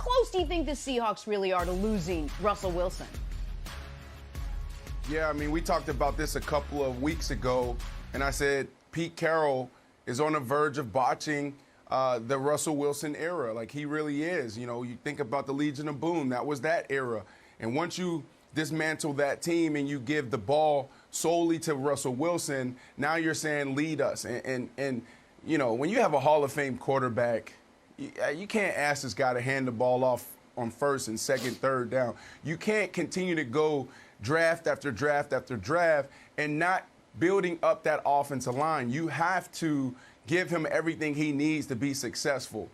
close do you think the Seahawks really are to losing Russell Wilson? Yeah, I mean, we talked about this a couple of weeks ago, and I said Pete Carroll is on the verge of botching the Russell Wilson era. Like, he really is. You know, you think about the Legion of Boom, that was that era. And once you dismantle that team and you give the ball solely to Russell Wilson, now you're saying lead us. And you know, when you have a Hall of Fame quarterback, you can't ask this guy to hand the ball off on first and second, third down. You can't continue to go draft after draft after draft and not building up that offensive line. You have to give him everything he needs to be successful.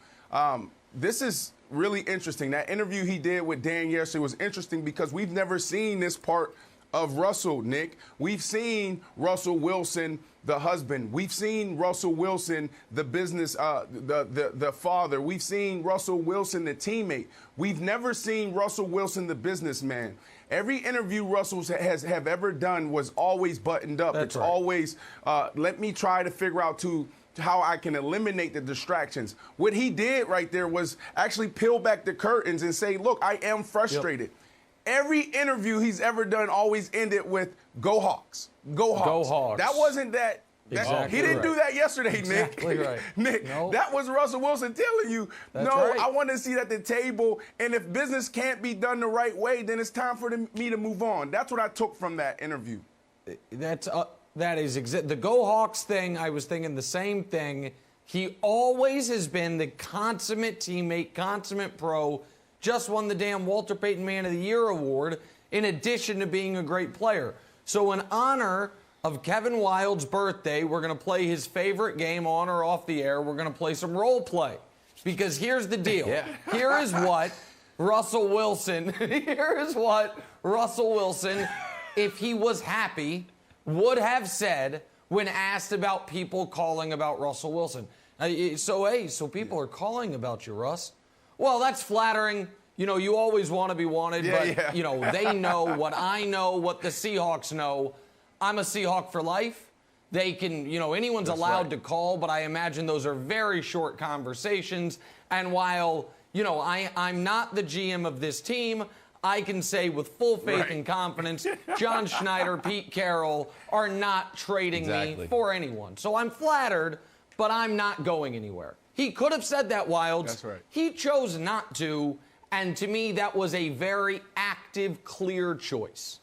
This is really interesting. That interview he did with Dan yesterday was interesting because we've never seen this part of Russell, Nick. We've seen Russell Wilson, the husband. We've seen Russell Wilson, the business, the father. We've seen Russell Wilson, the teammate. We've never seen Russell Wilson, the businessman. Every interview Russell has ever done was always buttoned up. It's always, let me try to figure out how I can eliminate the distractions. What he did right there was actually peel back the curtains and say, look, I am frustrated. Yep. Every interview he's ever done always ended with "Go Hawks, go Hawks." Go Hawks. That wasn't that. Exactly he didn't do that yesterday, exactly Nick. Right. Nick, nope. That was Russell Wilson telling you, That's no, right. I want to see it at the table, and if business can't be done the right way, then it's time for me to move on. That's what I took from that interview. That is the Go Hawks thing. I was thinking the same thing. He always has been the consummate teammate, consummate pro. Just won the damn Walter Payton Man of the Year award, in addition to being a great player. So in honor of Kevin Wilde's birthday, we're going to play his favorite game on or off the air. We're going to play some role play. Because here's the deal. Here is what Russell Wilson, if he was happy, would have said when asked about people calling about Russell Wilson. So people are calling about you, Russ. Well, that's flattering. You know, you always want to be wanted, but, you know, they know what I know, what the Seahawks know. I'm a Seahawk for life. They can, you know, anyone's allowed to call, but I imagine those are very short conversations. And while, you know, I'm not the GM of this team, I can say with full faith and confidence, John Schneider, Pete Carroll are not trading me for anyone. So I'm flattered, but I'm not going anywhere. He could have said that, Wildes. That's right. He chose not to, and to me, that was a very active, clear choice.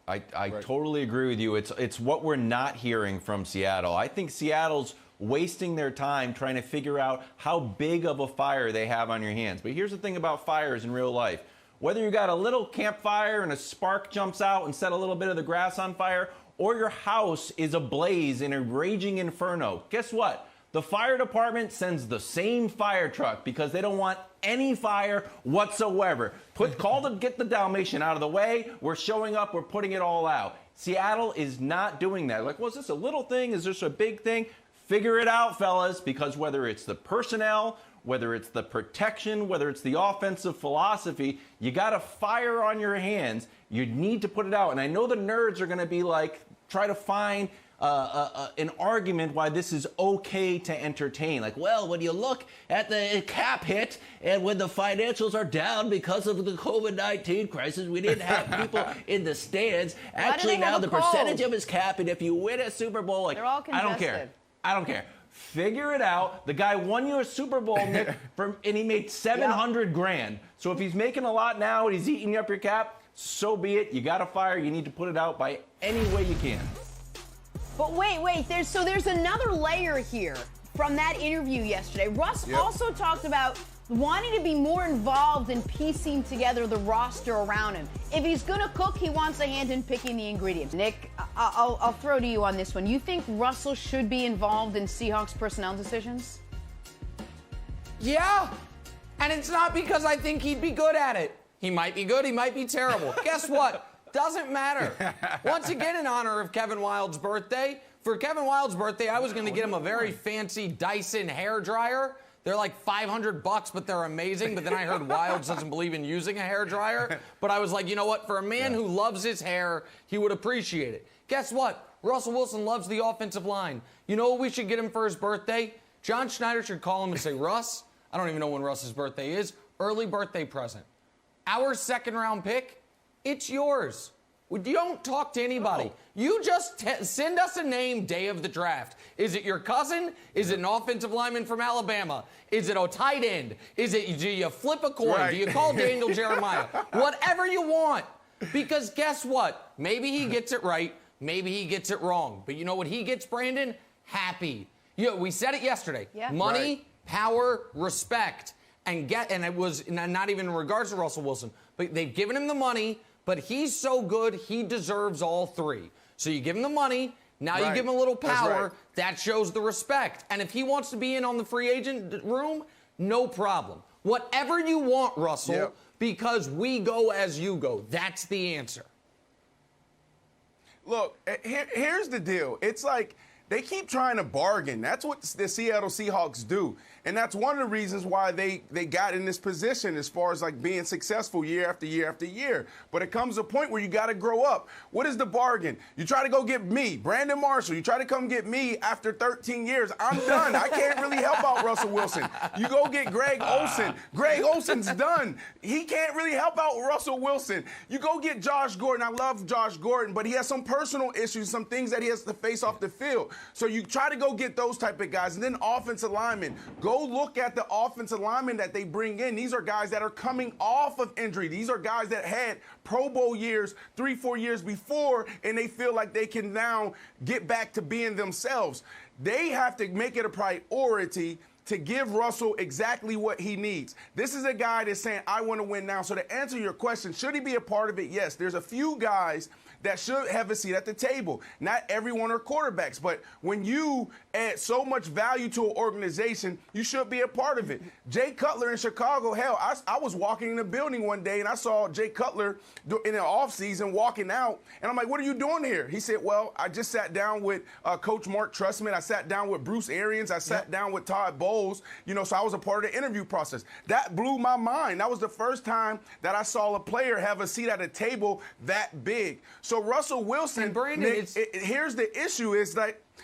I totally agree with you. It's what we're not hearing from Seattle. I think Seattle's wasting their time trying to figure out how big of a fire they have on your hands. But here's the thing about fires in real life. Whether you got a little campfire and a spark jumps out and set a little bit of the grass on fire, or your house is ablaze in a raging inferno, guess what? The fire department sends the same fire truck because they don't want any fire whatsoever. Get the Dalmatian out of the way. We're showing up. We're putting it all out. Seattle is not doing that. Like, well, is this a little thing? Is this a big thing? Figure it out, fellas, because whether it's the personnel, whether it's the protection, whether it's the offensive philosophy, you got a fire on your hands. You need to put it out. And I know the nerds are going to be like, try to find an argument why this is okay to entertain. Like, well, when you look at the cap hit and when the financials are down because of the COVID-19 crisis, we didn't have people in the stands. Actually, now the percentage of his cap, and if you win a Super Bowl, like, they're all contested. I don't care. Figure it out. The guy won you a Super Bowl, Nick, and he made $700,000. So if he's making a lot now and he's eating up your cap, so be it. You got a fire. You need to put it out by any way you can. But wait, there's another layer here from that interview yesterday. Russ also talked about wanting to be more involved in piecing together the roster around him. If he's going to cook, he wants a hand in picking the ingredients. Nick, I'll throw to you on this one. You think Russell should be involved in Seahawks personnel decisions? Yeah, and it's not because I think he'd be good at it. He might be good, he might be terrible. Guess what? Doesn't matter. Once again, in honor of Kevin Wilde's birthday, for Kevin Wilde's birthday, I was going to get him a very fancy Dyson hairdryer. They're like $500, but they're amazing. But then I heard Wildes doesn't believe in using a hairdryer. But I was like, you know what? For a man who loves his hair, he would appreciate it. Guess what? Russell Wilson loves the offensive line. You know what we should get him for his birthday? John Schneider should call him and say, Russ, I don't even know when Russ's birthday is. early birthday present. Our second-round pick, it's yours. You don't talk to anybody. No. You just send us a name day of the draft. Is it your cousin? Is it an offensive lineman from Alabama? Is it a tight end? Do you flip a coin? Right. Do you call Daniel Jeremiah? Whatever you want. Because guess what? Maybe he gets it right. Maybe he gets it wrong. But you know what he gets, Brandon? Happy. We said it yesterday. Yeah. Money, Right. power, respect. And it was not even in regards to Russell Wilson, but they've given him the money, but he's so good, he deserves all three. So you give him the money, now you Right. give him a little That's power, right. that shows the respect. And if he wants to be in on the free agent room, no problem. Whatever you want, Russell, Yep. because we go as you go. That's the answer. Look, here's the deal. It's like they keep trying to bargain. That's what the Seattle Seahawks do. And that's one of the reasons why they got in this position as far as like being successful year after year after year. But it comes a point where you got to grow up. What is the bargain? You try to go get me, Brandon Marshall. You try to come get me after 13 years. I'm done. I can't really help out Russell Wilson. You go get Greg Olsen. Greg Olsen's done. He can't really help out Russell Wilson. You go get Josh Gordon. I love Josh Gordon, but he has some personal issues, some things that he has to face off the field. So you try to go get those type of guys. And then offensive linemen. Go look at the offensive linemen that they bring in. These are guys that are coming off of injury. These are guys that had Pro Bowl years 3-4 years before, and they feel like they can now get back to being themselves. They have to make it a priority to give Russell exactly what he needs. This is a guy that's saying, I want to win now. So to answer your question, should he be a part of it? Yes. There's a few guys that should have a seat at the table. Not everyone are quarterbacks, but when you add so much value to an organization, you should be a part of it. Jay Cutler in Chicago, hell, I was walking in the building one day and I saw Jay Cutler in the offseason walking out, and I'm like, what are you doing here? He said, well, I just sat down with Coach Mark Trestman. I sat down with Bruce Arians. I sat down with Todd Bowles, so I was a part of the interview process. That blew my mind. That was the first time that I saw a player have a seat at a table that big. So Russell Wilson, And Brandon, here's the issue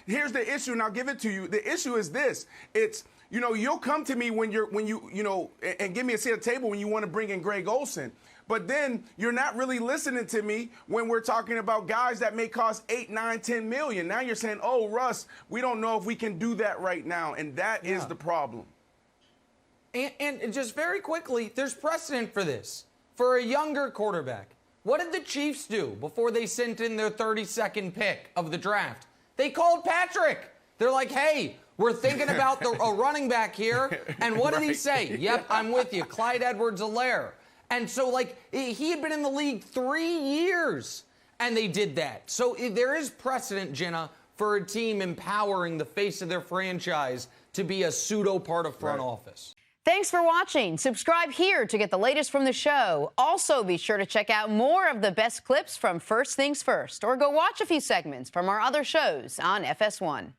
here's the issue, and I'll give it to you. The issue is this. It's, you'll come to me when you and give me a seat at the table when you want to bring in Greg Olsen. But then you're not really listening to me when we're talking about guys that may cost 8, 9, 10 million. Now you're saying, oh, Russ, we don't know if we can do that right now. And that is the problem. And just very quickly, there's precedent for this. For a younger quarterback, what did the Chiefs do before they sent in their 32nd pick of the draft? They called Patrick. They're like, hey, we're thinking about a running back here. And what did he say? Yep, I'm with you. Clyde Edwards-Helaire. And so, he had been in the league 3 years, and they did that. So there is precedent, Jenna, for a team empowering the face of their franchise to be a pseudo part of front office. Thanks for watching. Subscribe here to get the latest from the show. Also, be sure to check out more of the best clips from First Things First, or go watch a few segments from our other shows on FS1.